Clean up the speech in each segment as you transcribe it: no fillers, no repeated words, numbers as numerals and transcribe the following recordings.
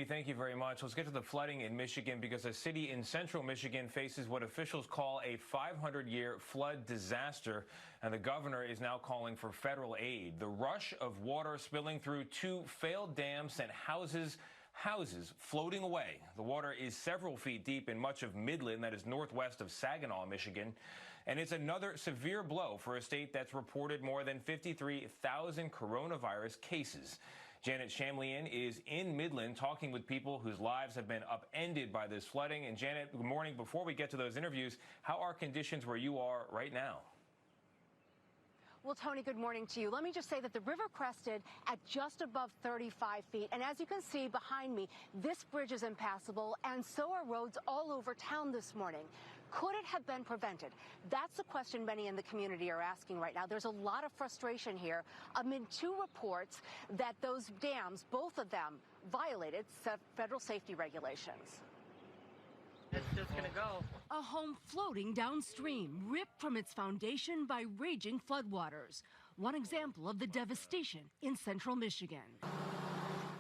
Amy, thank you very much. Let's get to the flooding in Michigan because a city in central Michigan faces what officials call a 500-year flood disaster, and the governor is now calling for federal aid. The rush of water spilling through two failed dams sent houses floating away. The water is several feet deep in much of Midland, that is northwest of Saginaw, Michigan. And it's another severe blow for a state that's reported more than 53,000 coronavirus cases. Janet Shamlian is in Midland talking with people whose lives have been upended by this flooding. And Janet, good morning. Before we get to those interviews, how are conditions where you are right now? Well, Tony, good morning to you. Let me just say that the river crested at just above 35 feet. And as you can see behind me, this bridge is impassable, and so are roads all over town this morning. Could it have been prevented? That's the question many in the community are asking right now. There's a lot of frustration here amid two reports that those dams, both of them, violated federal safety regulations. It's just going to go. A home floating downstream, ripped from its foundation by raging floodwaters. One example of the devastation in central Michigan.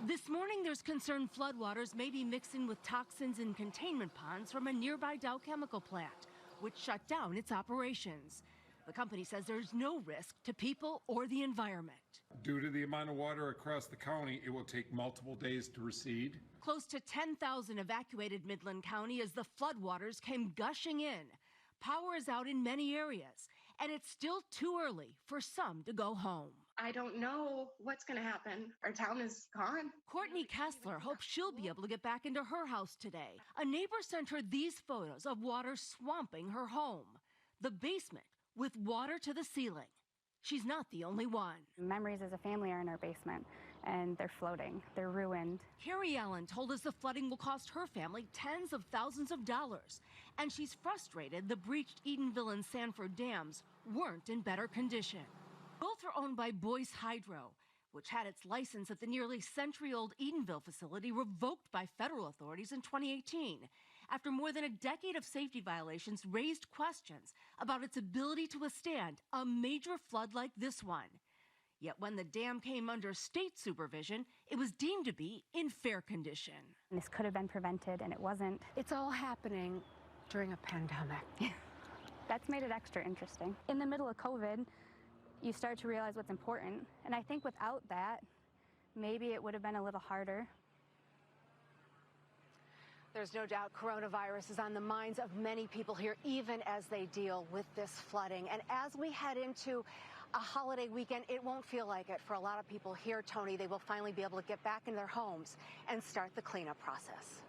This morning, there's concern floodwaters may be mixing with toxins in containment ponds from a nearby Dow chemical plant, which shut down its operations. The company says there's no risk to people or the environment. Due to the amount of water across the county, it will take multiple days to recede. Close to 10,000 evacuated Midland County as the floodwaters came gushing in. Power is out in many areas, and it's still too early for some to go home. I don't know what's going to happen. Our town is gone. Courtney Kessler hopes she'll be able to get back into her house today. A neighbor sent her these photos of water swamping her home. The basement with water to the ceiling. She's not the only one. Memories as a family are in our basement, and they're floating. They're ruined. Carrie Allen told us the flooding will cost her family tens of thousands of dollars, and she's frustrated the breached Edenville and Sanford dams weren't in better condition. Both are owned by Boyce Hydro, which had its license at the nearly century-old Edenville facility revoked by federal authorities in 2018 after more than a decade of safety violations raised questions about its ability to withstand a major flood like this one. Yet when the dam came under state supervision, it was deemed to be in fair condition. This could have been prevented, and it wasn't. It's all happening during a pandemic. That's made it extra interesting. In the middle of COVID, you start to realize what's important. And I think without that, maybe it would have been a little harder. There's no doubt coronavirus is on the minds of many people here, even as they deal with this flooding. And as we head into a holiday weekend, it won't feel like it for a lot of people here, Tony. They will finally be able to get back in their homes and start the cleanup process.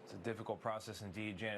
It's a difficult process indeed, Janet.